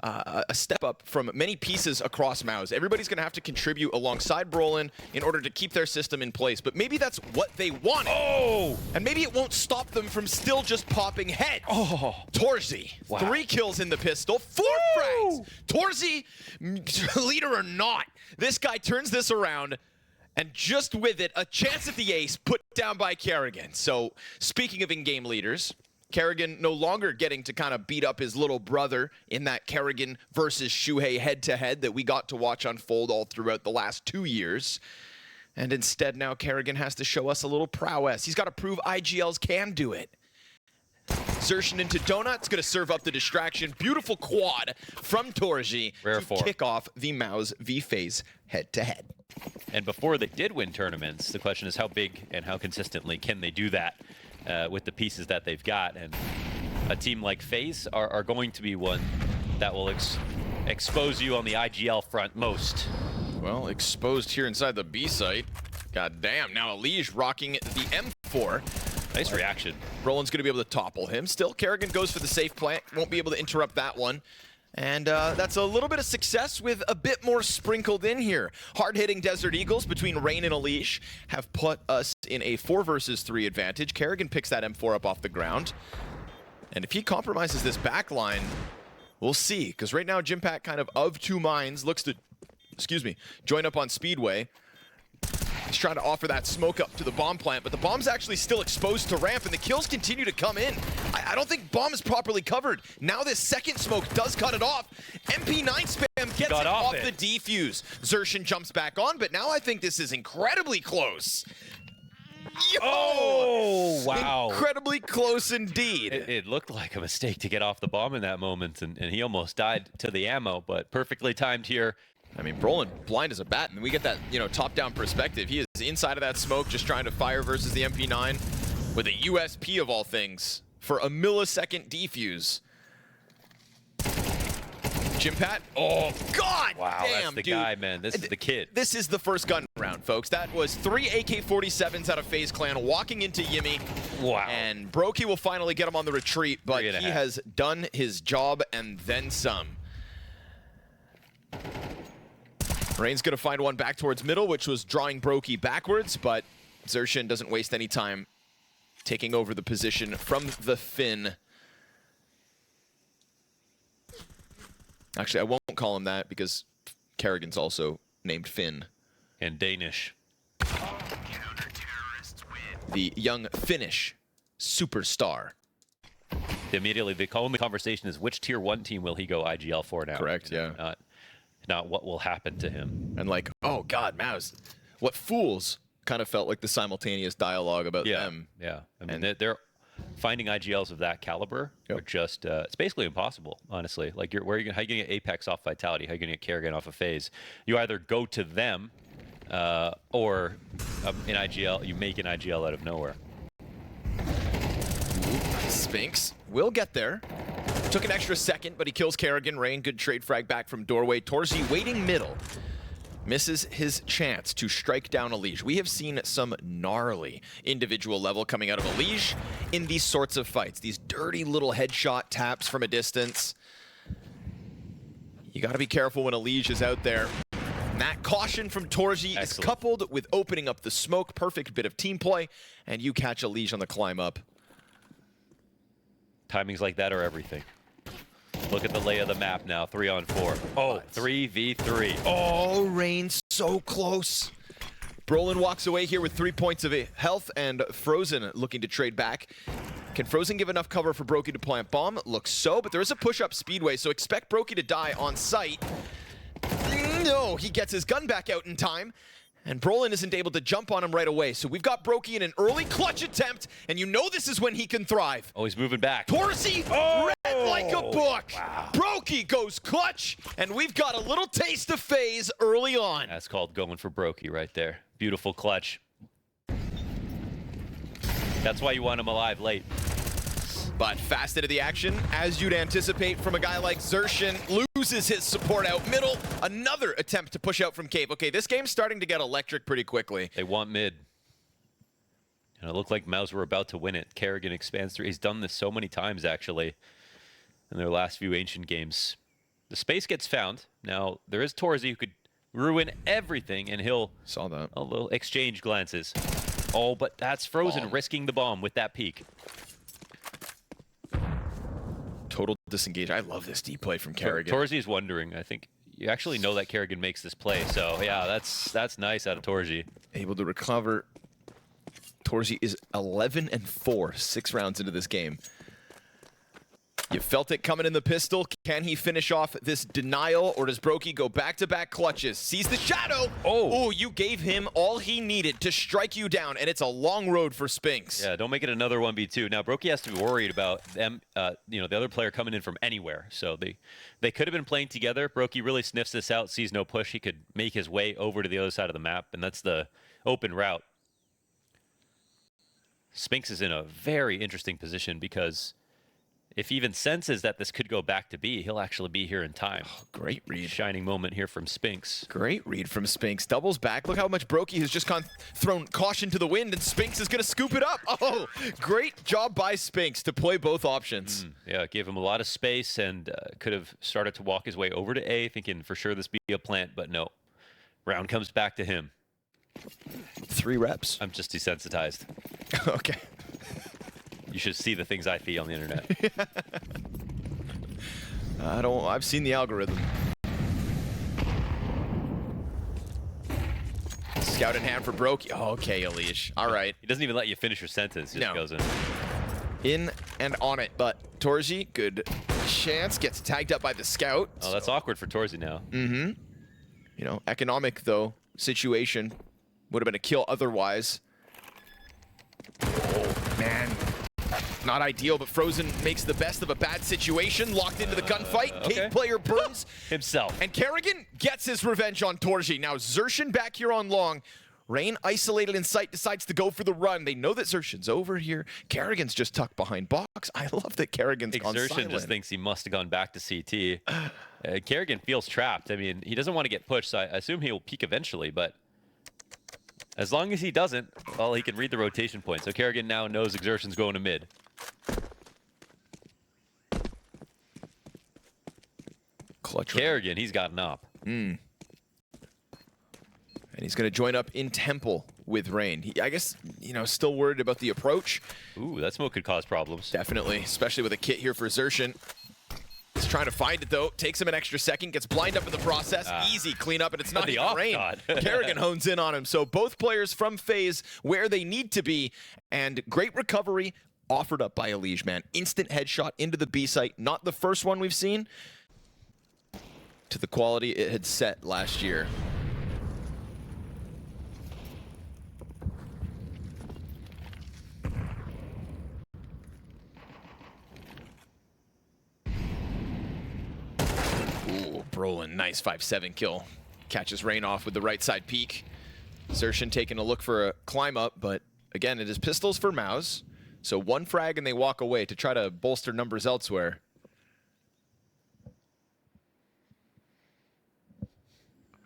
a step up from many pieces across MOUZ. Everybody's going to have to contribute alongside Brolin in order to keep their system in place. But maybe that's what they wanted. Oh! And maybe it won't stop them from still just popping heads. Oh! Torzy, Wow. 3 kills in the pistol, 4 frags. Torzy, leader or not, this guy turns this around. And just with it, a chance at the ace put down by Kerrigan. So speaking of in-game leaders, Kerrigan no longer getting to kind of beat up his little brother in that Kerrigan versus Shuhei head-to-head that we got to watch unfold all throughout the last 2 years. And instead now Kerrigan has to show us a little prowess. He's got to prove IGLs can do it. Xertion into Donut's going to serve up the distraction. Beautiful quad from Torzy to kick off the MOUZ v FaZe head-to-head. And before they did win tournaments, the question is how big and how consistently can they do that with the pieces that they've got. And a team like FaZe are going to be one that will expose you on the IGL front most. Well, exposed here inside the B site. God damn, now Elige rocking the M4. Nice reaction. Roland's going to be able to topple him. Still, Kerrigan goes for the safe plant. Won't be able to interrupt that one. And that's a little bit of success with a bit more sprinkled in here. Hard-hitting Desert Eagles between Rain and Elige have put us in a 4 versus 3 advantage. Kerrigan picks that M4 up off the ground. And if he compromises this back line, we'll see. Because right now, Jimpat kind of 2 minds, looks to, join up on Speedway. He's trying to offer that smoke up to the bomb plant, but the bomb's actually still exposed to ramp, and the kills continue to come in. I don't think bomb is properly covered. Now this second smoke does cut it off. MP9 spam gets it off the defuse. Xertion jumps back on, but now I think this is incredibly close. Yo! Oh, wow. Incredibly close indeed. It looked like a mistake to get off the bomb in that moment, and he almost died to the ammo, but perfectly timed here. I mean, Brolin blind as a bat, and we get that, top-down perspective. He is inside of that smoke, just trying to fire versus the MP9 with a USP of all things for a millisecond defuse. Jimpat, oh, God wow, damn, that's the dude. guy, man. This is the kid. This is the first gun round, folks. That was 3 AK-47s out of FaZe Clan walking into Yimmy. Wow. And Brokey will finally get him on the retreat, but he has done his job and then some. Rain's going to find one back towards middle, which was drawing Brokey backwards, but Xertion doesn't waste any time taking over the position from the Finn. Actually, I won't call him that because Kerrigan's also named Finn. And Danish. The young Finnish superstar. Immediately, the only conversation is which tier 1 team will he go IGL for now? Correct, yeah. Not what will happen to him. And like, oh God, MOUZ, what fools, kind of felt like the simultaneous dialogue about them. Yeah, I mean, they're finding IGLs of that caliber are just, it's basically impossible, honestly. Like, how are you going to get Apex off Vitality? How are you going to get Kerrigan off of FaZe? You either go to them, or in IGL, you make an IGL out of nowhere. Spinks will get there. Took an extra second, but he kills Kerrigan. Rain, good trade frag back from doorway. Torzy waiting middle. Misses his chance to strike down Elige. We have seen some gnarly individual level coming out of Elige in these sorts of fights. These dirty little headshot taps from a distance. You got to be careful when Elige is out there. And that caution from Torzy is coupled with opening up the smoke. Perfect bit of team play. And you catch Elige on the climb up. Timings like that are everything. Look at the lay of the map now, 3-on-4. Oh, 3v3. Oh, Rain so close. Brolin walks away here with 3 points of health, and Frozen looking to trade back. Can Frozen give enough cover for Brokey to plant bomb? Looks so, but there is a push-up Speedway, so expect Brokey to die on sight. No, he gets his gun back out in time. And Brolin isn't able to jump on him right away. So we've got Brokey in an early clutch attempt, and you know this is when he can thrive. Oh, he's moving back. Torzy, read like a book. Wow. Brokey goes clutch, and we've got a little taste of FaZe early on. That's called going for Brokey right there. Beautiful clutch. That's why you want him alive late. But fast into the action, as you'd anticipate from a guy like Xertion, loses his support out middle. Another attempt to push out from cave. Okay, this game's starting to get electric pretty quickly. They want mid. And it looked like MOUZ were about to win it. Kerrigan expands through. He's done this so many times, actually, in their last few Ancient games. The space gets found. Now, there is Torzi who could ruin everything, and he'll... Saw that. A little exchange glances. Oh, but that's Frozen risking the bomb with that peek. Total disengage. I love this deep play from Kerrigan. Torzi is wondering. I think you actually know that Kerrigan makes this play. So, yeah, that's nice out of Torzi. Able to recover. Torzi is 11-4, 6 rounds into this game. You felt it coming in the pistol. Can he finish off this denial, or does Brokey go back-to-back clutches? Sees the shadow. Oh, you gave him all he needed to strike you down, and it's a long road for Spinks. Yeah, don't make it another 1v2. Now, Brokey has to be worried about them, the other player coming in from anywhere. So they could have been playing together. Brokey really sniffs this out, sees no push. He could make his way over to the other side of the map, and that's the open route. Spinks is in a very interesting position because if he even senses that this could go back to B, he'll actually be here in time. Oh, great read. Shining moment here from Spinks. Great read from Spinks. Doubles back. Look how much Brokey has just thrown caution to the wind, and Spinks is going to scoop it up. Oh, great job by Spinks to play both options. Yeah, gave him a lot of space and could have started to walk his way over to A, thinking for sure this be a plant, but no. Round comes back to him. 3 reps. I'm just desensitized. Okay. You should see the things I see on the internet. I've seen the algorithm. Scout in hand for Brokey. Oh, okay, Elish. All right. He doesn't even let you finish your sentence. He just goes in. In and on it. But Torzi, good chance. Gets tagged up by the scout. Oh, that's awkward for Torzi now. You know, economic, though, situation. Would have been a kill otherwise. Oh, man. Not ideal, but Frozen makes the best of a bad situation. Locked into the gunfight. Okay. Cave player burns himself. And Kerrigan gets his revenge on Torzi. Now Xerxin back here on long. Rain isolated in sight, decides to go for the run. They know that Xerxin's over here. Kerrigan's just tucked behind box. I love that Kerrigan's gone silent. Xerxin just thinks he must have gone back to CT. Kerrigan feels trapped. I mean, he doesn't want to get pushed, so I assume he will peek eventually, but as long as he doesn't, well, he can read the rotation point. So Kerrigan now knows Xerxin's going to mid. Clutch. Kerrigan, he's got an op. And he's going to join up in Temple with Rain. I guess, you know, still worried about the approach. Ooh, that smoke could cause problems. Definitely, especially with a kit here for Xerxin. He's trying to find it, though. Takes him an extra second. Gets blind up in the process. Easy cleanup, and it's not even Rain. Kerrigan hones in on him. So both players from FaZe where they need to be. And great recovery offered up by Elige, man. Instant headshot into the B site. Not the first one we've seen. To the quality it had set last year. Ooh, Brolin, nice 5-7 kill. Catches Rain off with the right side peek. Xerxin taking a look for a climb up, but again, it is pistols for MOUZ. So 1 frag and they walk away to try to bolster numbers elsewhere.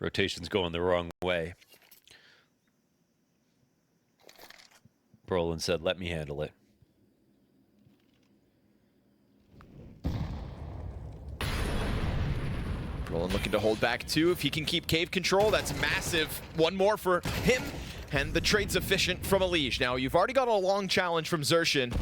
Rotation's going the wrong way. Brolin said, let me handle it. Brolin looking to hold back 2. If he can keep cave control, that's massive. 1 more for him. And the trade's efficient from Elige. Now, you've already got a long challenge from Xerxin.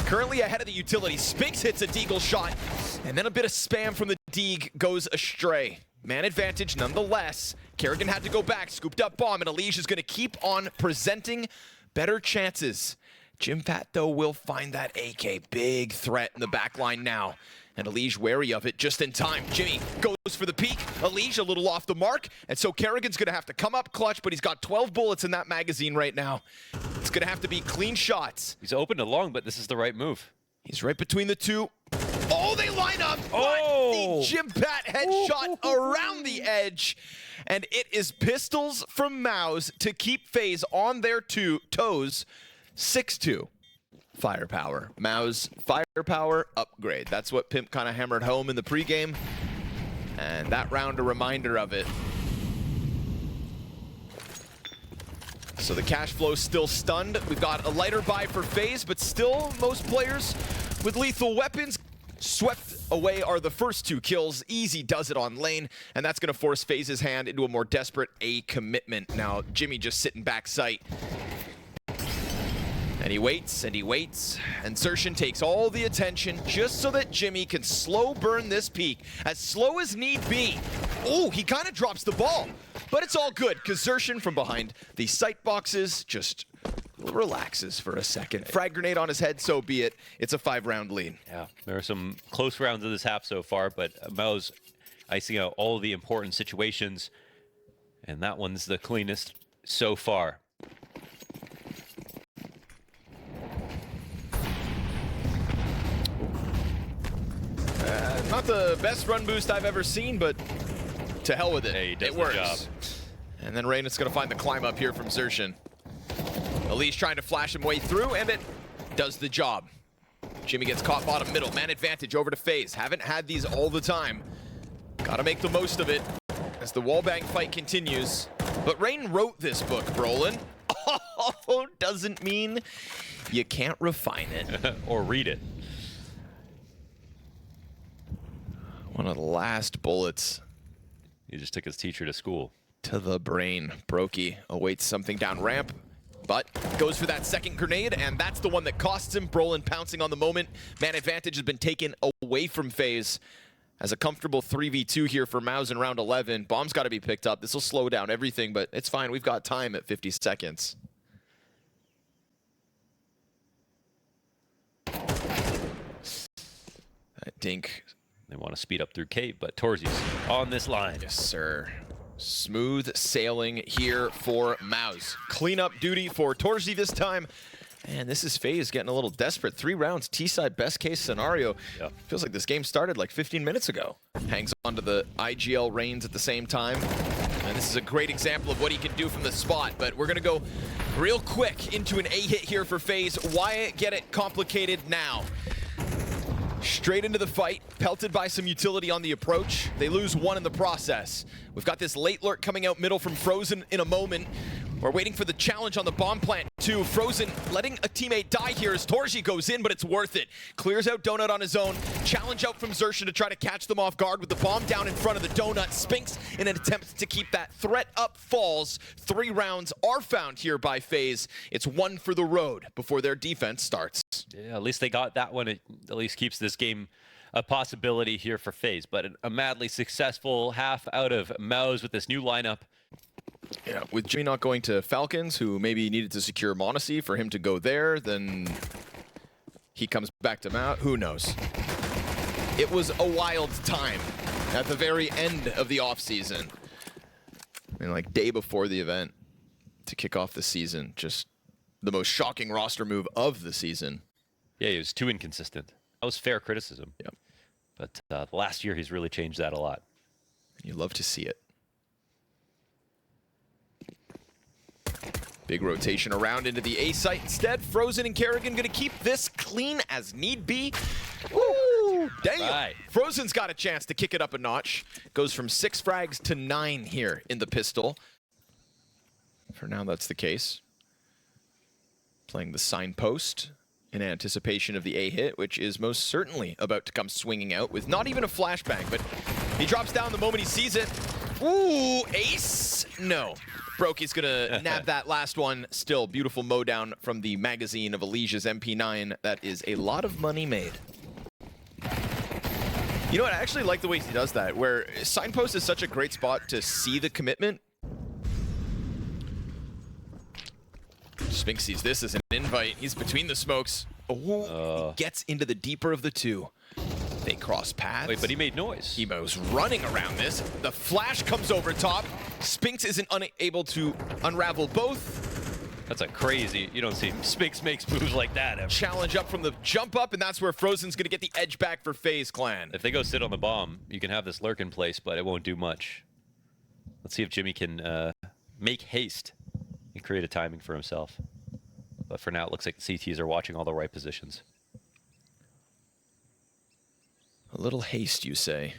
Currently ahead of the utility. Spinks hits a deagle shot. And then a bit of spam from the Deeg goes astray. Man advantage nonetheless. Kerrigan had to go back, scooped up bomb, and Elige is going to keep on presenting better chances. Jimpat, though, will find that AK. Big threat in the back line now. And Elige wary of it just in time. Jimmy goes for the peek. Elige a little off the mark. And so Kerrigan's going to have to come up clutch, but he's got 12 bullets in that magazine right now. It's going to have to be clean shots. He's open to long, but this is the right move. He's right between the 2. Oh, they line up. Oh, the Jimpat headshot around the edge. And it is pistols from MOUZ to keep FaZe on their toes. 6-2. Firepower. MOUZ firepower upgrade. That's what Pimp kind of hammered home in the pregame. And that round a reminder of it. So the cash flow still stunned. We've got a lighter buy for FaZe, but still most players with lethal weapons. Swept away are the first 2 kills. Easy does it on lane, and that's going to force FaZe's hand into a more desperate A commitment. Now, Jimmy just sitting back sight. And he waits, and he waits, and Zertian takes all the attention just so that Jimmy can slow burn this peak, as slow as need be. Oh, he kind of drops the ball, but it's all good, because Zertian from behind the sight boxes just relaxes for a second. Frag grenade on his head, so be it. It's a 5-round lead. Yeah, there are some close rounds of this half so far, but MOUZ icing out all the important situations, and that one's the cleanest so far. Not the best run boost I've ever seen, but to hell with it. Hey, he does it the works. job. And then Rain is going to find the climb up here from Zertian. Elise trying to flash him way through, and it does the job. Jimmy gets caught bottom middle. Man advantage over to FaZe. Haven't had these all the time. Gotta make the most of it as the wallbang fight continues. But Rain wrote this book, Brolin. Oh, doesn't mean you can't refine it. Or read it. One of the last bullets He just took his teacher to school. to the brain. Brokey awaits something down ramp, but goes for that second grenade, and that's the one that costs him. Brolin pouncing on the moment. Man advantage has been taken away from FaZe as a comfortable 3v2 here for MOUZ in round 11. Bomb's got to be picked up. This will slow down everything, but it's fine. We've got time at 50 seconds. That dink. They want to speed up through Kate, but Torzi's on this line. Yes, sir. Smooth sailing here for MOUZ. Cleanup duty for Torzi this time. And this is FaZe getting a little desperate. 3 rounds, T-side, best case scenario. Yeah. Feels like this game started like 15 minutes ago. Hangs on to the IGL reins at the same time. And this is a great example of what he can do from the spot. But we're going to go real quick into an A hit here for FaZe. Why get it complicated now? Straight into the fight, pelted by some utility on the approach. They lose 1 in the process. We've got this late lurk coming out middle from Frozen in a moment. We're waiting for the challenge on the bomb plant too. Frozen letting a teammate die here as Torzi goes in, but it's worth it. Clears out Donut on his own. Challenge out from Zertian to try to catch them off guard with the bomb down in front of the Donut. Spinks in an attempt to keep that threat up falls. 3 rounds are found here by FaZe. It's 1 for the road before their defense starts. Yeah, at least they got that one. It at least keeps this game a possibility here for FaZe. But a madly successful half out of MOUZ with this new lineup. Yeah, with Jimmy not going to Falcons, who maybe needed to secure Monacy for him to go there, then he comes back to Mount. Who knows? It was a wild time at the very end of the offseason. I mean, like day before the event to kick off the season. Just the most shocking roster move of the season. Yeah, he was too inconsistent. That was fair criticism. Yep. But the last year, he's really changed that a lot. You love to see it. Big rotation around into the A site instead. Frozen and Kerrigan gonna keep this clean as need be. Woo! Damn! Right. Frozen's got a chance to kick it up a notch. Goes from 6 frags to 9 here in the pistol. For now, that's the case. Playing the signpost in anticipation of the A hit, which is most certainly about to come swinging out with not even a flashbang, but he drops down the moment he sees it. Ooh, ace? No. Brokey's gonna nab that last one. Still, beautiful mow down from the magazine of Alicia's MP9. That is a lot of money made. You know what? I actually like the way he does that, where signpost is such a great spot to see the commitment. Spinks sees this as an invite. He's between the smokes. Oh, he gets into the deeper of the 2. They cross paths. Wait, but he made noise. Emo's running around this. The flash comes over top. Spinks isn't unable to unravel both. That's a crazy, you don't see Spinks makes moves like that ever. Challenge up from the jump up, and that's where Frozen's gonna get the edge back for FaZe Clan. If they go sit on the bomb, you can have this lurk in place, but it won't do much. Let's see if Jimmy can make haste and create a timing for himself. But for now, it looks like the CTs are watching all the right positions. A little haste, you say.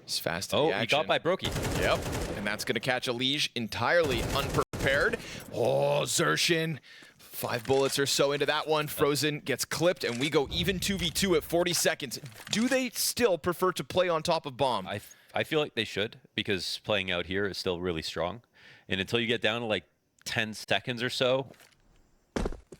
He's fast to Oh, the action. he got by Brokey. Yep, and that's gonna catch Elige entirely unprepared. Oh, Zertian 5 bullets or so into that one. Frozen gets clipped, and we go even 2v2 at 40 seconds. Do they still prefer to play on top of bomb? I feel like they should, because playing out here is still really strong. And until you get down to like 10 seconds or so.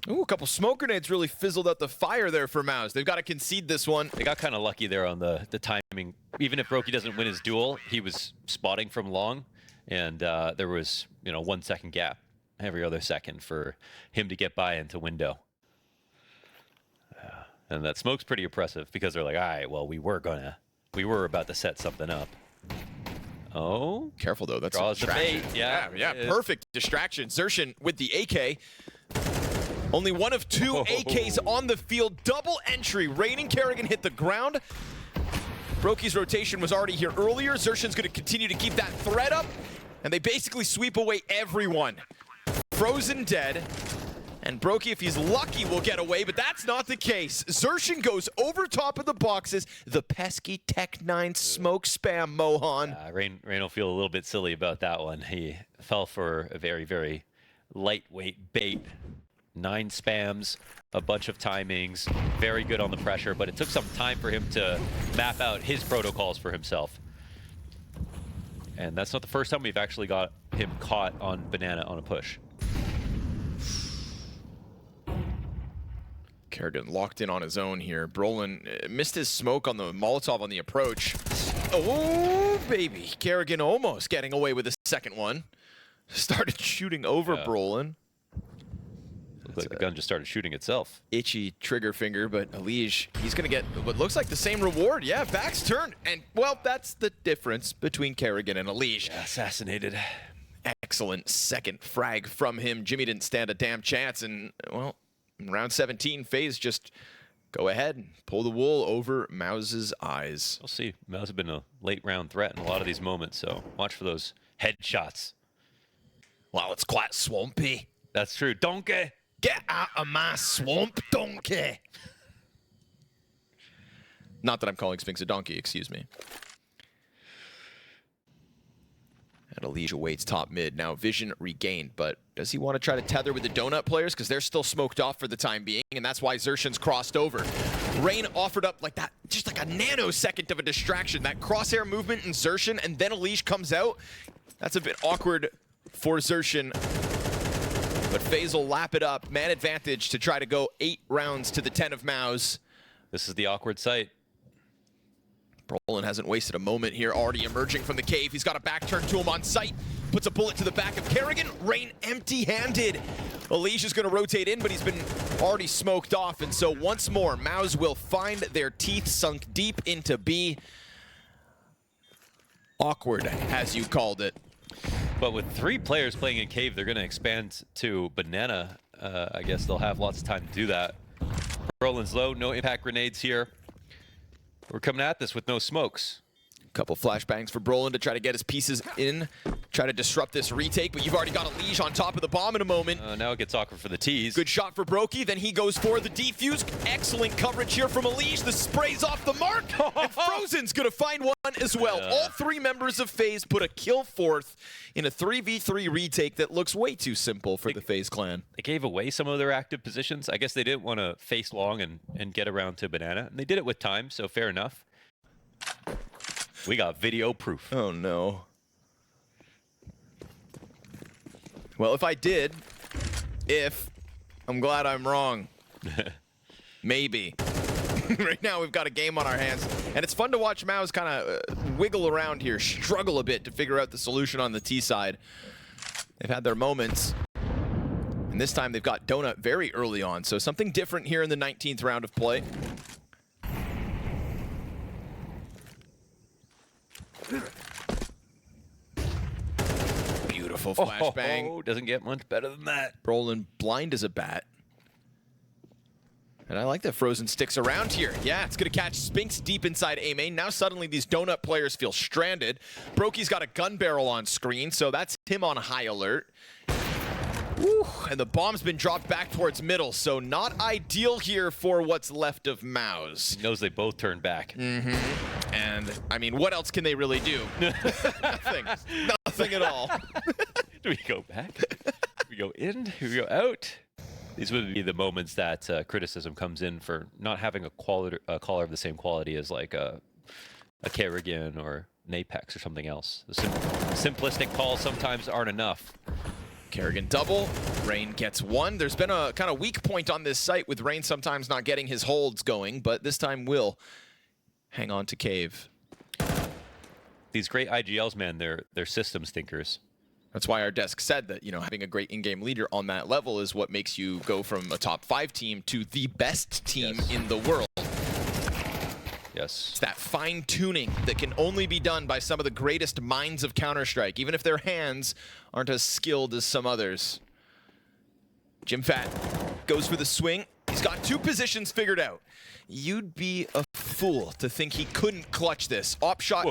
Ooh, a couple smoke grenades really fizzled out the fire there for MOUZ. They've got to concede this one. They got kind of lucky there on the timing. Even if Brokey doesn't win his duel, he was spotting from long, and there was 1 second gap every other second for him to get by into window. And that smoke's pretty impressive, because they're like, all right, well, we were about to set something up. Oh, careful though. That's draws the bait. Yeah, perfect distraction. Xerxin with the AK. Only one of 2 AKs on the field. Double entry. Rain and Kerrigan hit the ground. Brokey's rotation was already here earlier. Xerxin's going to continue to keep that threat up, and they basically sweep away everyone. Frozen dead. And Brokey, if he's lucky, will get away, but that's not the case. Xerxin goes over top of the boxes. The pesky Tech 9 smoke spam, Mohan. Rain will feel a little bit silly about that one. He fell for a very, very lightweight bait. 9 spams, a bunch of timings, very good on the pressure, but it took some time for him to map out his protocols for himself. And that's not the first time we've actually got him caught on banana on a push. Kerrigan locked in on his own here. Brolin missed his smoke on the Molotov on the approach. Oh, baby. Kerrigan almost getting away with the second one. Started shooting over Brolin. Looked like the gun just started shooting itself. Itchy trigger finger, but Elige, he's going to get what looks like the same reward. Yeah, back's turned. And, well, that's the difference between Kerrigan and Elige. Yeah, assassinated. Excellent second frag from him. Jimmy didn't stand a damn chance. And, well, in round 17, FaZe just go ahead and pull the wool over MOUZ's eyes. We'll see. MOUZ have been a late round threat in a lot of these moments, so watch for those headshots. Wow, it's quite swampy. That's true. Donkey! Get out of my swamp, donkey! Not that I'm calling Spinks a donkey, excuse me. And Elige waits top mid. Now vision regained, but does he want to try to tether with the donut players? Because they're still smoked off for the time being, and that's why Xerxin's crossed over. Rain offered up like that, just like a nanosecond of a distraction. That crosshair movement in Xerxin, and then Elige comes out. That's a bit awkward for Xerxin. But FaZe will lap it up. Man advantage to try to go 8 rounds to the 10 of MOUZ. This is the awkward site. Brolin hasn't wasted a moment here, already emerging from the cave. He's got a back turn to him on sight. Puts a bullet to the back of Kerrigan. Rain empty-handed. Elige is going to rotate in, but he's been already smoked off. And so once more, MOUZ will find their teeth sunk deep into B. Awkward, as you called it. But with 3 players playing in cave, they're going to expand to banana. I guess they'll have lots of time to do that. Brolin's low, no impact grenades here. We're coming at this with no smokes. Couple flashbangs for Brolin to try to get his pieces in, try to disrupt this retake, but you've already got Elige on top of the bomb in a moment. Now it gets awkward for the tees. Good shot for Brokey, then he goes for the defuse. Excellent coverage here from Elige. The spray's off the mark, and Frozen's gonna find one as well. All 3 members of FaZe put a kill forth in a 3v3 retake that looks way too simple for the FaZe clan. They gave away some of their active positions. I guess they didn't want to face long and get around to banana. And they did it with time, so fair enough. We got video proof. Oh, no. Well, if I'm glad I'm wrong. Maybe. Right now, we've got a game on our hands. And it's fun to watch MOUZ kind of wiggle around here, struggle a bit to figure out the solution on the T side. They've had their moments. And this time, they've got Donut very early on. So something different here in the 19th round of play. Beautiful flashbang. Doesn't get much better than that. Brolin blind as a bat. And I like that Frozen sticks around here. Yeah, it's going to catch Spinks deep inside A main. Now suddenly these donut players feel stranded. Brokey's got a gun barrel on screen, so that's him on high alert. Woo, and the bomb's been dropped back towards middle, so not ideal here for what's left of MOUZ. He knows they both turned back. Mm-hmm. And, I mean, what else can they really do? Nothing. Nothing at all. Do we go back? Do we go in? Do we go out? These would be the moments that criticism comes in for not having a caller of the same quality as like a Kerrigan or an Apex or something else. The simplistic calls sometimes aren't enough. Kerrigan double. Rain gets one. There's been a kind of weak point on this site with Rain sometimes not getting his holds going, but this time will hang on to Cave. These great IGLs, man, they're systems thinkers. That's why our desk said that, you know, having a great in-game leader on that level is what makes you go from a top 5 team to the best team in the world. Yes. It's that fine-tuning that can only be done by some of the greatest minds of Counter-Strike, even if their hands aren't as skilled as some others. JimFat goes for the swing. He's got 2 positions figured out. You'd be a fool to think he couldn't clutch this. Op shot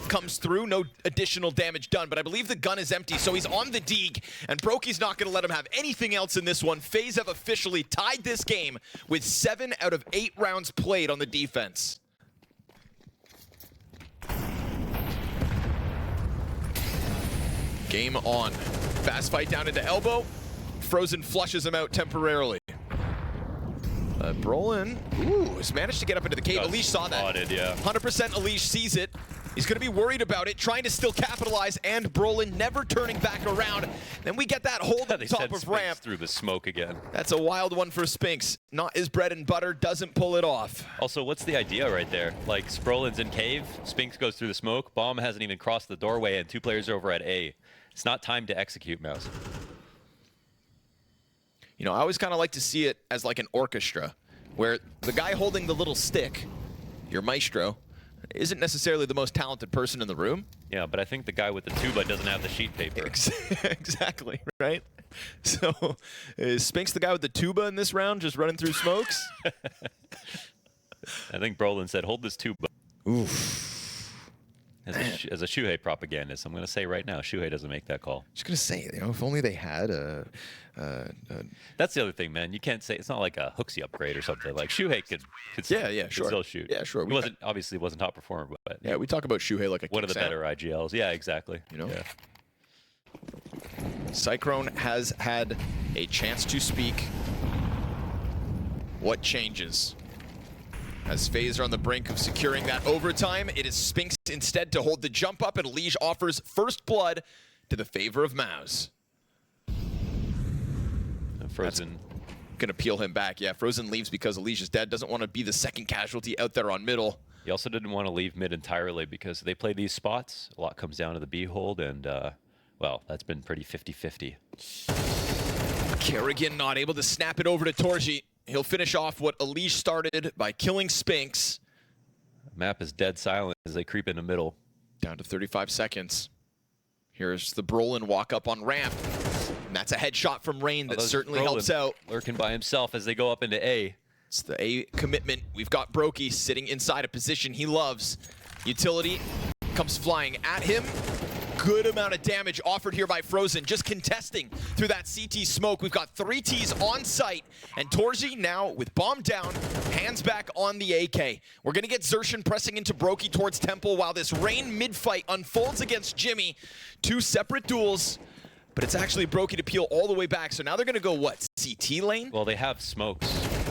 comes through, no additional damage done, but I believe the gun is empty, so he's on the Deeg, and Brokey's not going to let him have anything else in this one. FaZe have officially tied this game with 7 out of 8 rounds played on the defense. Game on. Fast fight down into elbow. Frozen flushes him out temporarily. Brolin, has managed to get up into the cave. Elish saw that. Spotted, yeah. 100% Elish sees it. He's going to be worried about it, trying to still capitalize, and Brolin never turning back around. Then we get that hold at the top of ramp. Through the smoke again. That's a wild one for Spinks. Not his bread and butter, doesn't pull it off. Also, what's the idea right there? Like, Sprolin's in cave, Spinks goes through the smoke, Bomb hasn't even crossed the doorway, and 2 players are over at A. It's not time to execute, MOUZ. You know, I always kind of like to see it as like an orchestra, where the guy holding the little stick, your maestro, isn't necessarily the most talented person in the room. Yeah, but I think the guy with the tuba doesn't have the sheet paper. Exactly, right? So, is Spinks the guy with the tuba in this round, just running through smokes? I think Brolin said, hold this tuba. Oof. As a Shuhei propagandist, I'm going to say right now, Shuhei doesn't make that call. Just going to say, you know, if only they had a... That's the other thing, man. You can't say, it's not like a Hooksy upgrade or something. Like, Shuhei could sure. still shoot. Yeah, sure. He obviously wasn't top performer, but... Yeah, we talk about Shuhei like a one of the better IGLs. Yeah, exactly. You know? Yeah. Cyclone has had a chance to speak. What changes? As FaZe are on the brink of securing that overtime, it is Spinks instead to hold the jump up, and Elish offers first blood to the favor of MOUZ. Frozen. Gonna peel him back. Yeah, Frozen leaves because Elish is dead. Doesn't want to be the second casualty out there on middle. He also didn't want to leave mid entirely because they play these spots. A lot comes down to the B hold, and, well, that's been pretty 50-50. Kerrigan not able to snap it over to Torji. He'll finish off what Elish started by killing Spinks. Map is dead silent as they creep into middle. Down to 35 seconds. Here's the Brolin walk up on ramp. And that's a headshot from Rain that certainly helps out. Lurking by himself as they go up into A. It's the A commitment. We've got Brokey sitting inside a position he loves. Utility comes flying at him. Good amount of damage offered here by Frozen, just contesting through that CT smoke. We've got 3 Ts on site, and Torji now with bomb down, hands back on the AK. We're gonna get Xertion pressing into Brokey towards Temple while this Rain mid-fight unfolds against Jimmy. 2 separate duels, but it's actually Brokey to peel all the way back. So now they're gonna go, what, CT lane? Well, they have smokes.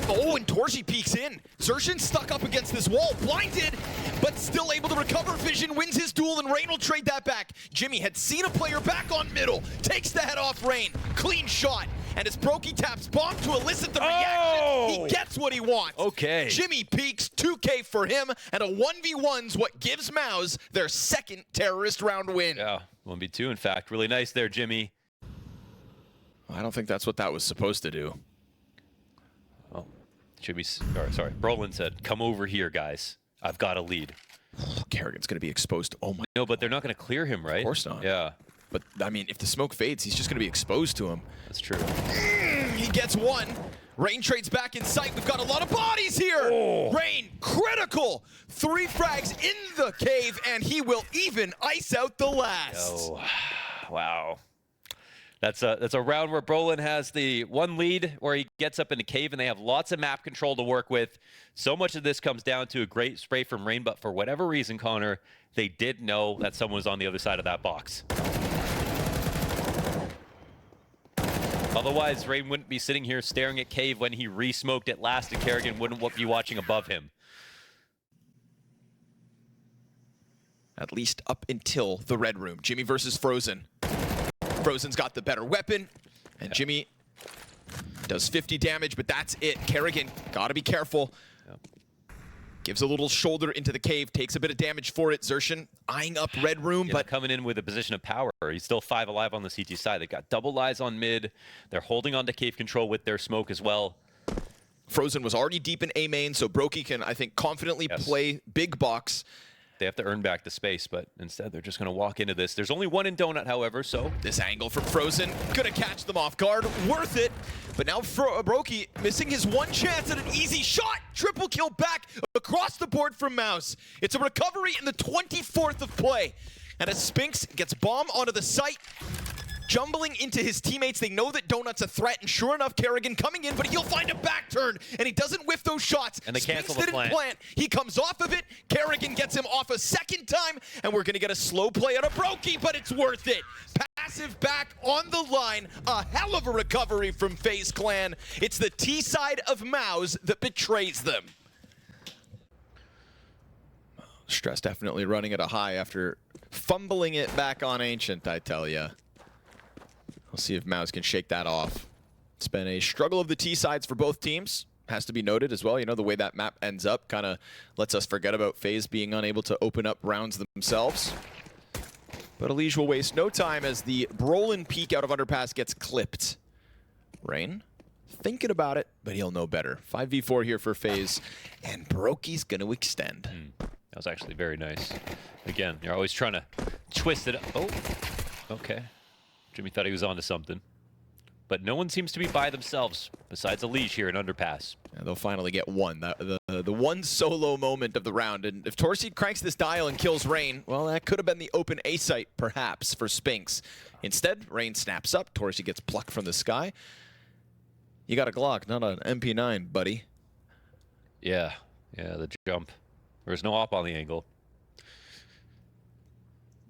Oh, and Torji peeks in. Xertion stuck up against this wall, blinded, but still able to recover vision, wins his duel, and Rain will trade that back. Jimmy had seen a player back on middle, takes the head off Rain, clean shot, and as Brokey taps bomb to elicit the reaction, he gets what he wants. Okay. Jimmy peaks, 2K for him, and a 1v1's what gives MOUZ their second terrorist round win. Yeah, 1v2 in fact. Really nice there, Jimmy. I don't think that's what that was supposed to do. Should be, sorry, Brolin said, come over here, guys. I've got a lead. Kerrigan's going to be exposed. Oh my. No, but they're not going to clear him, right? Of course not. Yeah. But, I mean, if the smoke fades, he's just going to be exposed to him. That's true. He gets one. Rain trades back in sight. We've got a lot of bodies here. Oh. Rain, critical. 3 frags in the cave, and he will even ice out the last. Oh, wow. That's a round where Brolin has the 1 lead where he gets up in the cave and they have lots of map control to work with. So much of this comes down to a great spray from Rain, but for whatever reason, Connor, they did know that someone was on the other side of that box. Otherwise, Rain wouldn't be sitting here staring at Cave when he re-smoked it last, and Kerrigan wouldn't be watching above him. At least up until the red room. Jimmy versus Frozen. Frozen's got the better weapon, and Jimmy does 50 damage, but that's it. Kerrigan, gotta be careful. Gives a little shoulder into the cave, takes a bit of damage for it. Xertion eyeing up red room, but coming in with a position of power. He's still 5 alive on the CT side. They got double lies on mid. They're holding on to cave control with their smoke as well. Frozen was already deep in A main, so Brokey can, I think, confidently play big box. They have to earn back the space, but instead they're just going to walk into this. There's only one in Donut, however, so... This angle from Frozen, gonna catch them off guard, worth it. But now Brokey missing his one chance at an easy shot. Triple kill back across the board from MOUZ. It's a recovery in the 24th of play. And as Spinks gets bomb onto the site, jumbling into his teammates, they know that Donut's a threat, and sure enough, Kerrigan coming in, but he'll find a back turn, and he doesn't whiff those shots. And they cancel the plant. He comes off of it, Kerrigan gets him off a second time, and we're gonna get a slow play out of Brokey, but it's worth it. Passive back on the line, a hell of a recovery from FaZe Clan. It's the T side of MOUZ that betrays them. Stress definitely running at a high after fumbling it back on Ancient, I tell ya. We'll see if MOUZ can shake that off. It's been a struggle of the T sides for both teams. Has to be noted as well. You know, the way that map ends up kind of lets us forget about FaZe being unable to open up rounds themselves. But Elige will waste no time as the Brolin peek out of Underpass gets clipped. Rain thinking about it, but he'll know better. 5v4 here for FaZe, and Brokey's going to extend. That was actually very nice. Again, you're always trying to twist it. Oh, okay. Jimmy thought he was onto something. But no one seems to be by themselves besides Elige here in Underpass. Yeah, they'll finally get one. The one solo moment of the round. And if Torsi cranks this dial and kills Rain, well, that could have been the open A site, perhaps, for Spinks. Instead, Rain snaps up. Torsi gets plucked from the sky. You got a Glock, not an MP9, buddy. Yeah, the jump. There was no op on the angle.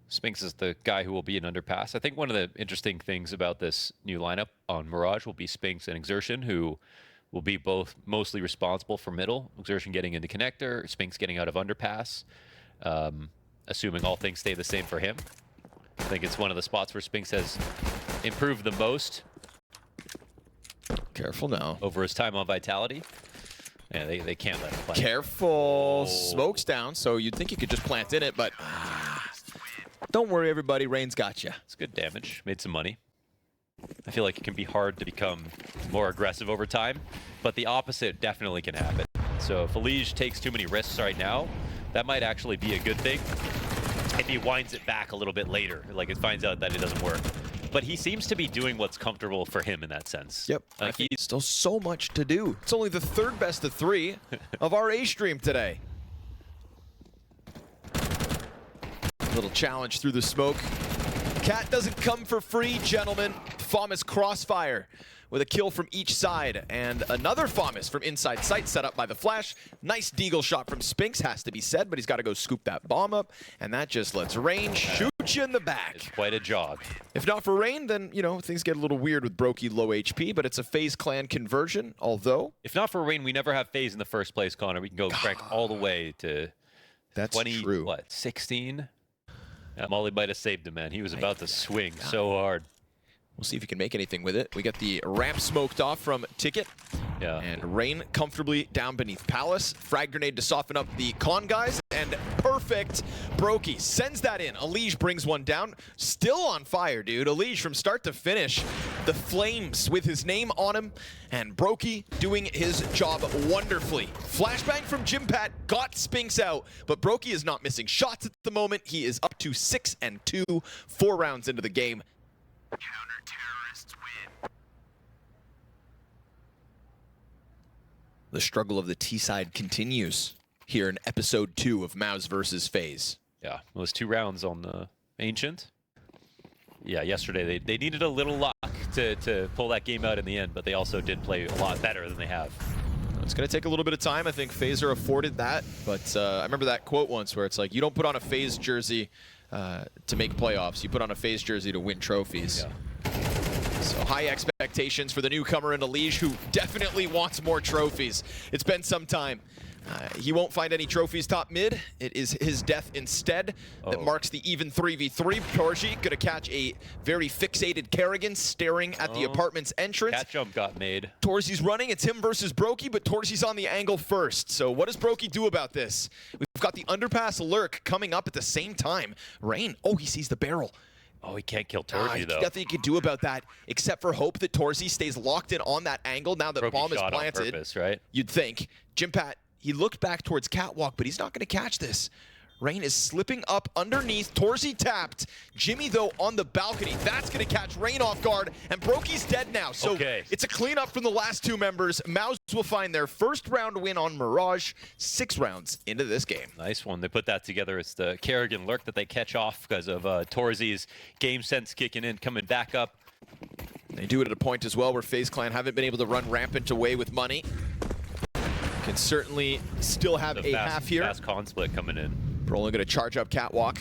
Spinks is the guy who will be in Underpass. I think one of the interesting things about this new lineup on Mirage will be Spinks and Xertion, who will be both mostly responsible for middle. Xertion getting into connector, Spinks getting out of Underpass, assuming all things stay the same for him. I think it's one of the spots where Spinks has improved the most. Careful now. Over his time on Vitality. Yeah, they can't let him play. Careful. Oh. Smoke's down, so you'd think you could just plant in it, but... Don't worry, everybody. Rain's got you. It's good damage. Made some money. I feel like it can be hard to become more aggressive over time, but the opposite definitely can happen. So if Elige takes too many risks right now, that might actually be a good thing if he winds it back a little bit later, like it finds out that it doesn't work. But he seems to be doing what's comfortable for him in that sense. Yep. He's still so much to do. It's only the third best of 3 of our A stream today. Little challenge through the smoke. Cat doesn't come for free, gentlemen. FaMAS Crossfire with a kill from each side, and another FaMAS from inside sight set up by the flash. Nice deagle shot from Spinks, has to be said, but he's got to go scoop that bomb up, and that just lets Rain shoot you in the back. It's quite a jog. If not for Rain, then, you know, things get a little weird with Brokey low HP, but it's a FaZe Clan conversion, although... If not for Rain, we never have FaZe in the first place, Connor. We can go crank all the way to... That's 20, true. What, 16? Yeah, Molly might have saved him, man. He was about to swing so hard. We'll see if he can make anything with it. We got the ramp smoked off from Ticket. Yeah. And Rain comfortably down beneath Palace. Frag grenade to soften up the con guys. And perfect. Brokey sends that in. Elige brings one down. Still on fire, dude. Elige from start to finish. The flames with his name on him. And Brokey doing his job wonderfully. Flashbang from Jimpat got Spinks out. But Brokey is not missing shots at the moment. He is up to 6-2, 4 rounds into the game. Counter-terrorists win. The struggle of the T side continues here in episode 2 of MOUZ versus FaZe. Yeah, it was 2 rounds on the Ancient. Yeah, yesterday they needed a little luck to pull that game out in the end, but they also did play a lot better than they have. It's going to take a little bit of time. I think FaZe are afforded that, but I remember that quote once where it's like, you don't put on a FaZe jersey to make playoffs. You put on a FaZe jersey to win trophies. Yeah. So high expectations for the newcomer in Liege, who definitely wants more trophies. It's been some time. He won't find any trophies top mid. It is his death instead that marks the even 3v3. Torji gonna catch a very fixated Kerrigan staring at the apartment's entrance. Cat jump got made. Torzi's running. It's him versus Brokey, but Torzi's on the angle first. So what does Brokey do about this? We've got the underpass lurk coming up at the same time. Rain, oh, he sees the barrel. Oh, he can't kill Torzi, though. Nothing you can do about that except for hope that Torzi stays locked in on that angle now that Brokey bomb is shot planted. on purpose, right? You'd think. Jimpat, he looked back towards Catwalk, but he's not going to catch this. Rain is slipping up underneath. Torzi tapped. Jimmy, though, on the balcony. That's going to catch Rain off guard, and Brokey's dead now. So it's a cleanup from the last two members. MOUZ will find their first round win on Mirage, 6 rounds into this game. Nice one. They put that together. It's the Kerrigan lurk that they catch off because of Torzi's game sense kicking in, coming back up. They do it at a point as well where FaZe Clan haven't been able to run rampant away with money. Can certainly still have a half here. Fast con split coming in. Brolin gonna charge up Catwalk.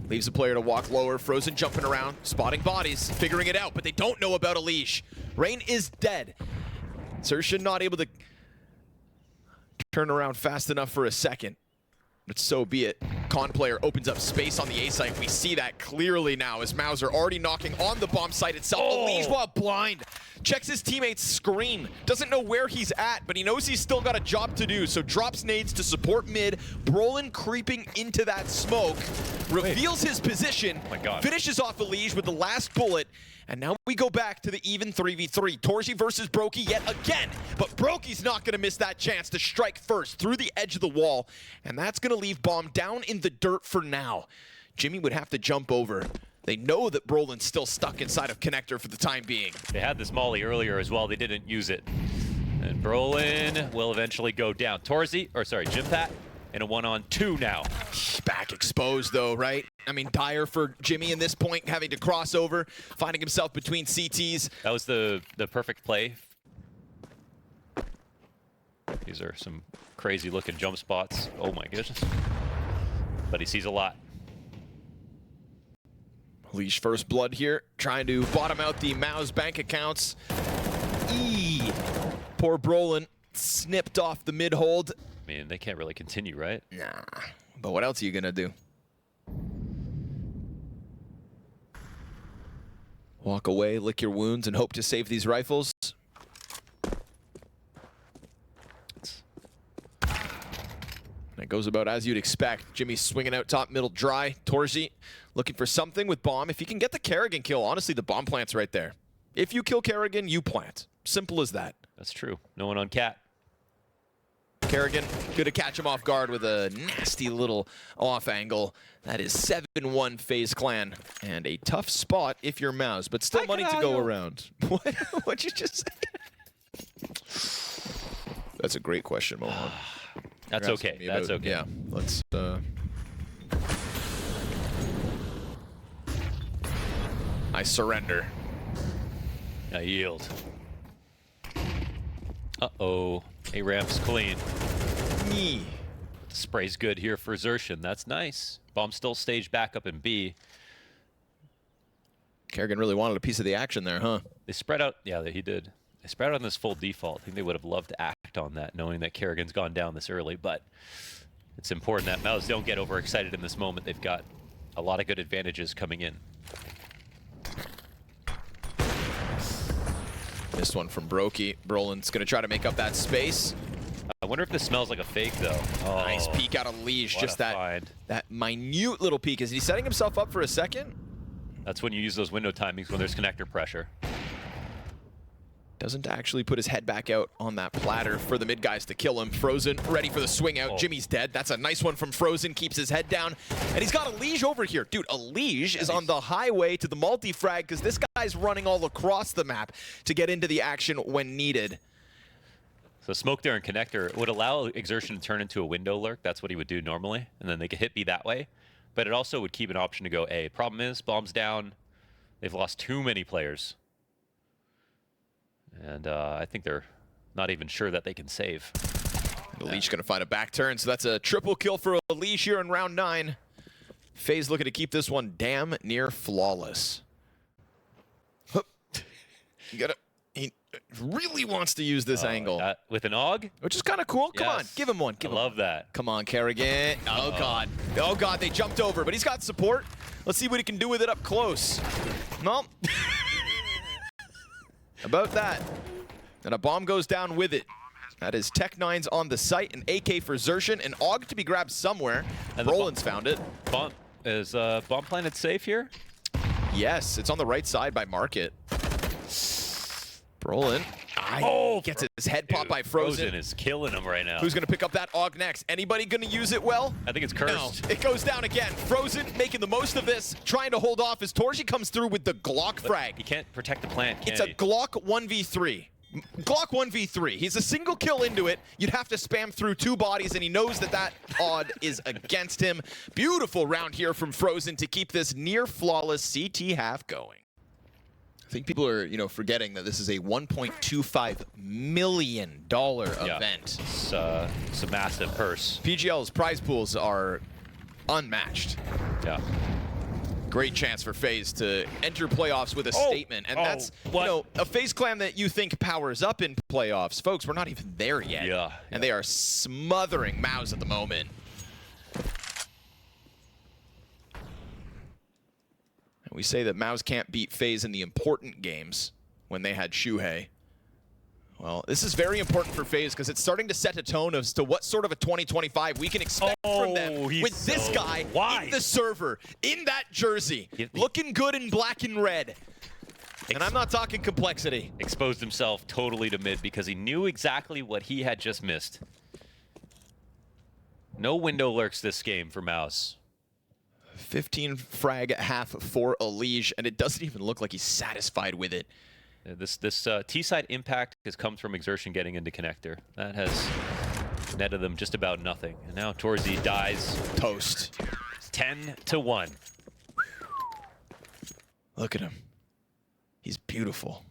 Leaves the player to walk lower. Frozen jumping around, spotting bodies, figuring it out, but they don't know about Alish. Rain is dead. Sershin not able to turn around fast enough for a second. But so be it. Con player opens up space on the A site. We see that clearly now as MOUZ are already knocking on the bomb site itself. Alish, while blind, checks his teammate's screen. Doesn't know where he's at, but he knows he's still got a job to do. So drops nades to support mid. Brolin creeping into that smoke. Reveals his position. Oh my God. Finishes off Alish with the last bullet. And now we go back to the even 3v3. Torji versus Brokey yet again. But Brokey's not going to miss that chance to strike first through the edge of the wall. And that's going to leave bomb down in the dirt for now. Jimmy would have to jump over. They know that Brolin's still stuck inside of connector for the time being. They had this molly earlier as well. They didn't use it. And Brolin will eventually go down. Jimpat in a 1-on-2 now. Back exposed though, right? I mean, dire for Jimmy in this point, having to cross over, finding himself between CTs. That was the perfect play. These are some crazy looking jump spots. Oh my goodness. But he sees a lot. Leash first blood here, trying to bottom out the MOUZ bank accounts. Poor Brolin snipped off the mid hold. I mean, they can't really continue, right? Nah, but what else are you gonna do? Walk away, lick your wounds, and hope to save these rifles. That goes about as you'd expect. Jimmy swinging out top, middle dry. Torzi looking for something with bomb. If he can get the Kerrigan kill, honestly, the bomb plant's right there. If you kill Kerrigan, you plant. Simple as that. That's true. No one on Cat. Kerrigan, good to catch him off guard with a nasty little off angle. That is 7-1 FaZe Clan. And a tough spot if you're MOUZ, but still money to go around. What'd you just say? That's a great question, Mohan. That's okay. That's okay. Yeah, let's... I surrender. I yield. Uh-oh. A-ramp's clean. Me. Spray's good here for Xertion. That's nice. Bomb still staged back up in B. Kerrigan really wanted a piece of the action there, huh? They spread out. Yeah, he did. They spread out on this full default. I think they would have loved to act on that, knowing that Kerrigan's gone down this early. But it's important that MOUZ don't get overexcited in this moment. They've got a lot of good advantages coming in. Missed one from Brokey. Brolin's going to try to make up that space. I wonder if this smells like a fake, though. Oh, nice peek out of Liege. Just that minute little peek. Is he setting himself up for a second? That's when you use those window timings when there's connector pressure. Doesn't actually put his head back out on that platter for the mid guys to kill him. Frozen ready for the swing out. Jimmy's dead. That's a nice one from Frozen. Keeps his head down. And he's got a Liege over here. Dude, a Liege is on the highway to the multi-frag because this guy's running all across the map to get into the action when needed. So smoke there and connector would allow Exertion to turn into a window lurk. That's what he would do normally. And then they could hit B that way. But it also would keep an option to go A. Problem is, bomb's down. They've lost too many players. And I think they're not even sure that they can save. Leash going to find a back turn, so that's a triple kill for Leash here in round 9. FaZe looking to keep this one damn near flawless. He really wants to use this angle. With an AUG? Which is kind of cool. Come on, give him one. I love that. Come on, Kerrigan. Oh, God. Oh, God, they jumped over, but he's got support. Let's see what he can do with it up close. No. About that. And a bomb goes down with it. That is Tech9's on the site, an AK for Xertion, an AUG to be grabbed somewhere. And Roland's found it. Is bomb planted safe here? Yes, it's on the right side by Market. Roland. Gets his head popped by Frozen. Frozen is killing him right now. Who's going to pick up that AUG next? Anybody going to use it well? I think it's cursed. No, it goes down again. Frozen making the most of this, trying to hold off as Torji comes through with the Glock frag. He can't protect the plant, can It's a Glock 1v3. Glock 1v3. He's a single kill into it. You'd have to spam through 2 bodies, and he knows that that odd is against him. Beautiful round here from Frozen to keep this near flawless CT half going. I think people are, forgetting that this is a $1.25 million event. It's a massive purse. PGL's prize pools are unmatched. Yeah. Great chance for FaZe to enter playoffs with a statement. And that's, a FaZe Clan that you think powers up in playoffs. Folks, we're not even there yet. Yeah. And they are smothering MOUZ at the moment. We say that MOUZ can't beat FaZe in the important games when they had Shuhei. Well, this is very important for FaZe because it's starting to set a tone as to what sort of a 2025 we can expect from them with this guy in the server, in that jersey, looking good in black and red. And I'm not talking complexity. Exposed himself totally to mid because he knew exactly what he had just missed. No window lurks this game for MOUZ. 15 frag at half for Elige, and it doesn't even look like he's satisfied with it. This T-side impact has come from Exertion getting into connector. That has netted them just about nothing. And now Torzi dies. Toast. 10-1. Look at him. He's beautiful.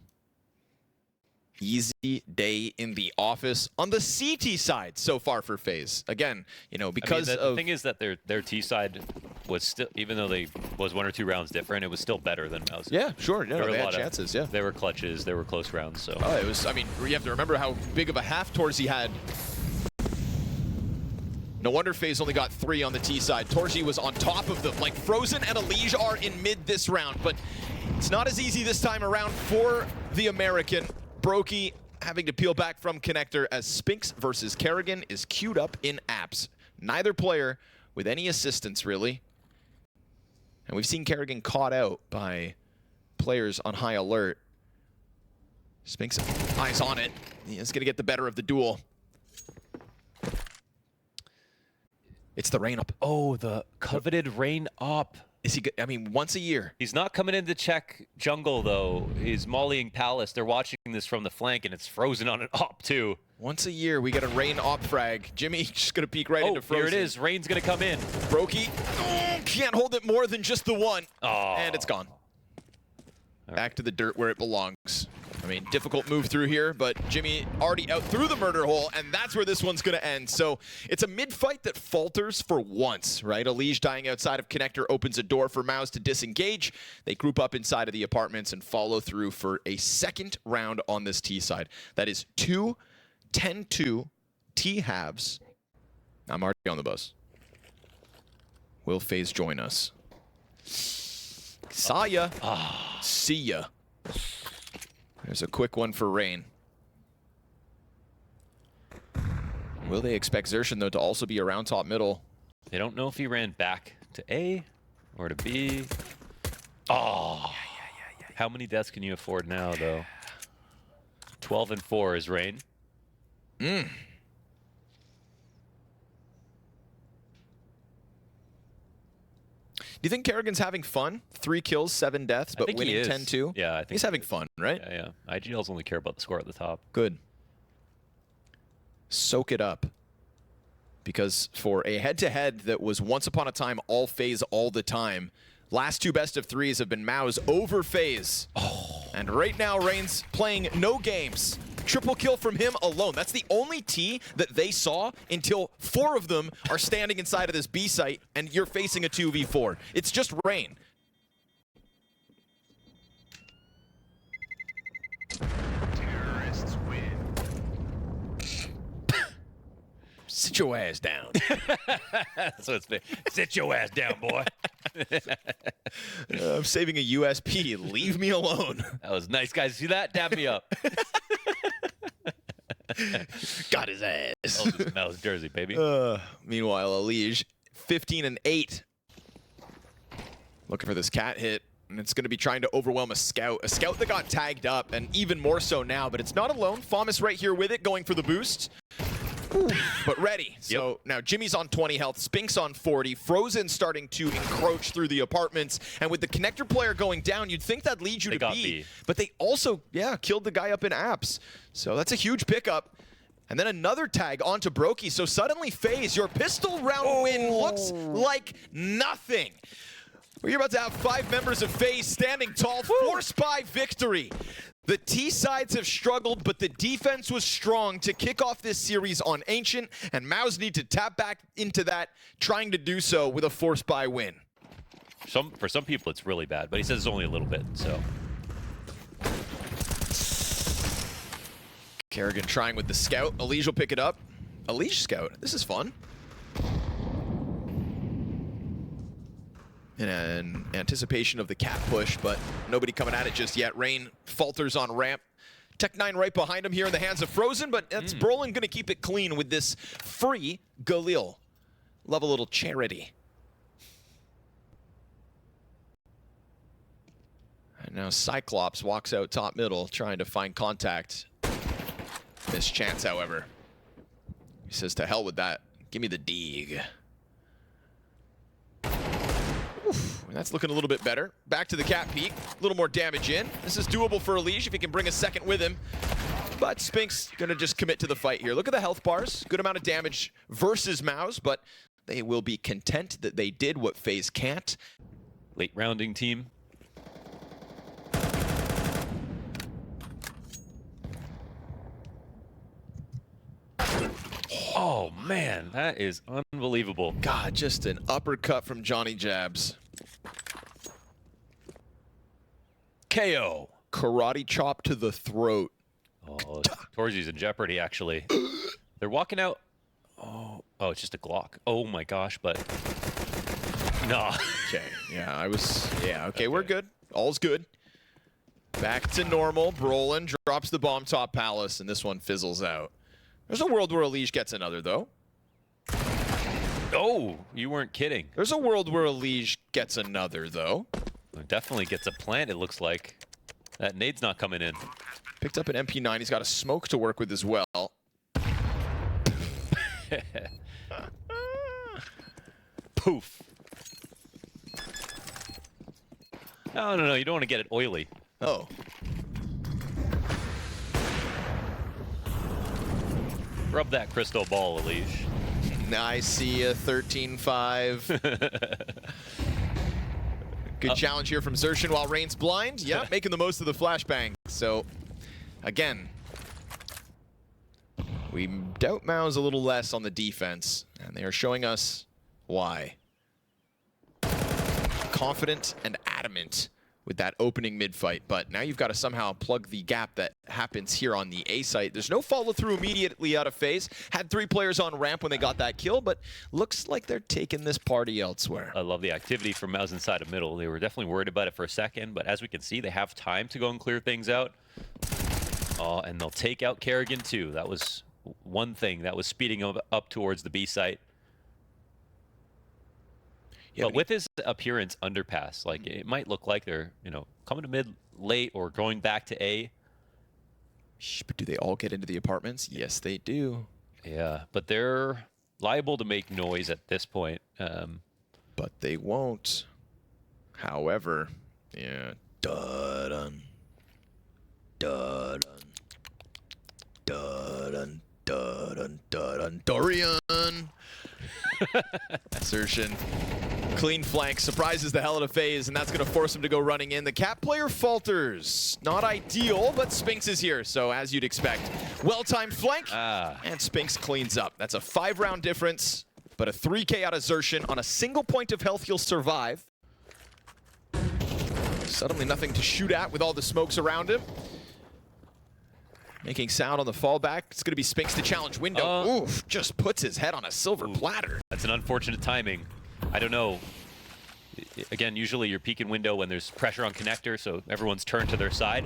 Easy day in the office on the CT side so far for FaZe. Again, because the thing is that their T side was still, even though they was 1 or 2 rounds different, it was still better than MOUZ. Yeah, sure. No, they had chances. Yeah, they were clutches. They were close rounds. So it was. I mean, you have to remember how big of a half Torzi had. No wonder FaZe only got 3 on the T side. Torji was on top of them. Like Frozen and Elige are in mid this round, but it's not as easy this time around for the American. Brokey having to peel back from connector as Spinks versus Kerrigan is queued up in apps. Neither player with any assistance, really. And we've seen Kerrigan caught out by players on high alert. Spinks eyes on it. He is going to get the better of the duel. It's the rain up. Oh, the coveted rain up. Is he good? I mean, once a year. He's not coming in to check jungle, though. He's mollying Palace. They're watching this from the flank, and it's Frozen on an op, too. Once a year, we get a rain op frag. Jimmy just going to peek right into Frozen. Here it is. Rain's going to come in. Brokey can't hold it more than just the one. And it's gone. Back to the dirt where it belongs. I mean, difficult move through here, but Jimmy already out through the murder hole, and that's where this one's going to end. So it's a mid-fight that falters for once, right? Elige dying outside of connector opens a door for MOUZ to disengage. They group up inside of the apartments and follow through for a second round on this T side. That is 2 10-2 T halves. I'm already on the bus. Will FaZe join us? Saw ya. See ya. There's a quick one for Rain. Will they expect Xertion, though, to also be around top middle? They don't know if he ran back to A or to B. How many deaths can you afford now, though? 12-4 is Rain. Do you think Kerrigan's having fun? 3 kills, 7 deaths, but winning 10-2? Yeah, I think he's having fun, right? Yeah. IGLs only care about the score at the top. Good. Soak it up. Because for a head-to-head that was once upon a time all FaZe all the time, last 2 best-of-3s have been MOUZ over FaZe. And right now, Rain's playing no games. Triple kill from him alone. That's the only T that they saw until 4 of them are standing inside of this B site and you're facing a 2v4. It's just Rain. Sit your ass down. That's what it's been. Sit your ass down, boy. I'm saving a USP. Leave me alone. That was nice, guys. See that? Dab me up. Got his ass. That was Jersey, baby. Meanwhile, Elige, 15-8. Looking for this cat hit. And it's going to be trying to overwhelm a scout. A scout that got tagged up, and even more so now. But it's not alone. Famas right here with it, going for the boost. Ooh, but ready. So now Jimmy's on 20 health, Spinks on 40, Frozen starting to encroach through the apartments, and with the connector player going down, you'd think that leads you to B. But they also, killed the guy up in apps. So that's a huge pickup. And then another tag onto Brokey. So suddenly, FaZe, your pistol round win looks like nothing. We're about to have 5 members of FaZe standing tall, forced by victory. The T sides have struggled, but the defense was strong to kick off this series on Ancient, and MOUZ need to tap back into that, trying to do so with a forced by win. For some people, it's really bad, but he says it's only a little bit, so. Kerrigan trying with the scout. Elige will pick it up. Elige scout. This is fun. In anticipation of the cat push, but nobody coming at it just yet. Rain falters on ramp. Tech9 right behind him here in the hands of Frozen, but that's Brolin going to keep it clean with this free Galil. Love a little charity. And now Cyclops walks out top middle, trying to find contact. Missed chance, however. He says, to hell with that. Give me the dig. That's looking a little bit better. Back to the cat peak. A little more damage in. This is doable for Elige if he can bring a second with him. But Spinks gonna just commit to the fight here. Look at the health bars. Good amount of damage versus MOUZ, but they will be content that they did what FaZe can't. Late rounding team. Oh man, that is unbelievable. God, just an uppercut from Johnny Jabs. KO. Karate chop to the throat. Oh, Torzy's in jeopardy, actually. They're walking out. Oh, it's just a Glock. Oh my gosh, but no. Okay, okay, we're good. All's good. Back to normal. Brolin drops the bomb top palace, and this one fizzles out. There's a world where Elige gets another, though. Oh, you weren't kidding. There's a world where Elige gets another, though. It definitely gets a plant, it looks like. That nade's not coming in. Picked up an MP9. He's got a smoke to work with as well. Poof. No. You don't want to get it oily. Oh. Rub that crystal ball, Elige. I see a 13-5. Good challenge here from Xerxin while Rain's blind. Yeah, making the most of the flashbang. So, again, we doubt MOUZ a little less on the defense, and they are showing us why. Confident and adamant with that opening mid-fight, but now you've got to somehow plug the gap that happens here on the A site. There's no follow-through immediately out of FaZe. Had 3 players on ramp when they got that kill, but looks like they're taking this party elsewhere. I love the activity from MOUZ inside of middle. They were definitely worried about it for a second, but as we can see, they have time to go and clear things out. Oh, and they'll take out Kerrigan too. That was one thing that was speeding up towards the B site. Yeah, but with his appearance underpass, like it might look like they're, coming to mid late or going back to A. But do they all get into the apartments? Yes, they do. Yeah, but they're liable to make noise at this point. But they won't. However, yeah. Dun-dun. Dun-dun. Dun-dun. Dun-dun. Dun-dun. Dorian. Assertion. Clean flank surprises the hell out of FaZe, and that's going to force him to go running in. The cat player falters. Not ideal, but Spinks is here, so as you'd expect. Well-timed flank, and Spinks cleans up. That's a 5-round difference, but a 3K out of Xerxin. On a single point of health, he'll survive. Suddenly nothing to shoot at with all the smokes around him. Making sound on the fallback. It's going to be Spinks to challenge window. Oof, just puts his head on a silver platter. That's an unfortunate timing. I don't know. Again, usually you're peeking window when there's pressure on connector, so everyone's turned to their side.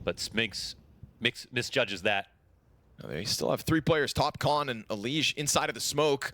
But Spinks misjudges that. They still have 3 players, Top Con and Elige inside of the smoke.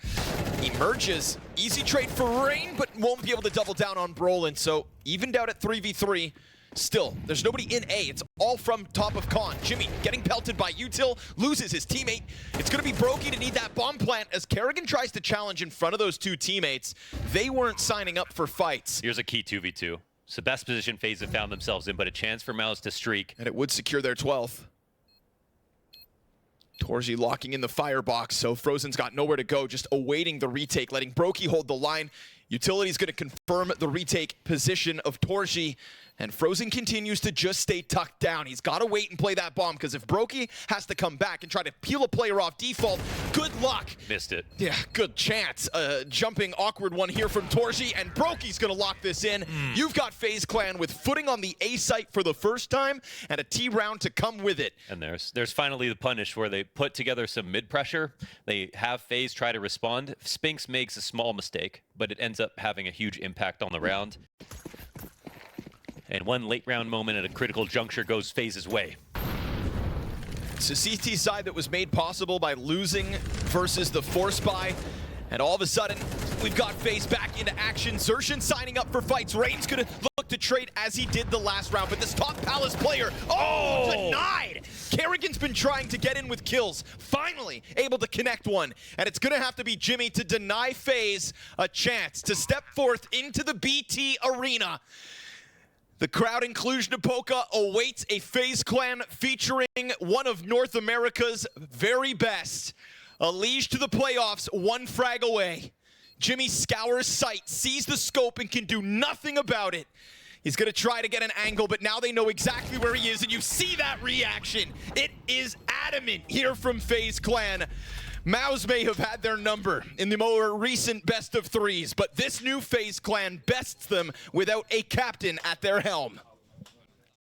Emerges, easy trade for Rain, but won't be able to double down on Brolin. So evened out at 3v3. Still, there's nobody in A. It's all from top of Con. Jimmy getting pelted by Util, loses his teammate. It's going to be Brokey to need that bomb plant as Kerrigan tries to challenge in front of those 2 teammates. They weren't signing up for fights. Here's a key 2v2. It's the best position FaZe have found themselves in, but a chance for MOUZ to streak. And it would secure their 12th. Torji locking in the firebox, so Frozen's got nowhere to go, just awaiting the retake, letting Brokey hold the line. Utility's going to confirm the retake position of Torji, and Frozen continues to just stay tucked down. He's got to wait and play that bomb, because if Brokey has to come back and try to peel a player off default, good luck. Missed it. Yeah, good chance. Jumping awkward one here from Torji, and Brokey's going to lock this in. You've got FaZe Clan with footing on the A site for the first time, and a T round to come with it. And there's finally the punish where they put together some mid-pressure. They have FaZe try to respond. Spinks makes a small mistake, but it ends up having a huge impact on the round. And one late round moment at a critical juncture goes FaZe's way. It's a CT side that was made possible by losing versus the force buy. And all of a sudden, we've got FaZe back into action. Xertion signing up for fights. Rain's gonna look to trade as he did the last round, but this top Palace player, denied! Kerrigan's been trying to get in with kills, finally able to connect one. And it's gonna have to be Jimmy to deny FaZe a chance to step forth into the BT arena. The crowd in Cluj-Napoca awaits a FaZe Clan featuring one of North America's very best. Elige to the playoffs, 1 frag away. Jimmy scours sight, sees the scope, and can do nothing about it. He's going to try to get an angle, but now they know exactly where he is, and you see that reaction. It is adamant here from FaZe Clan. MOUZ may have had their number in the more recent best of 3s, but this new FaZe Clan bests them without a captain at their helm.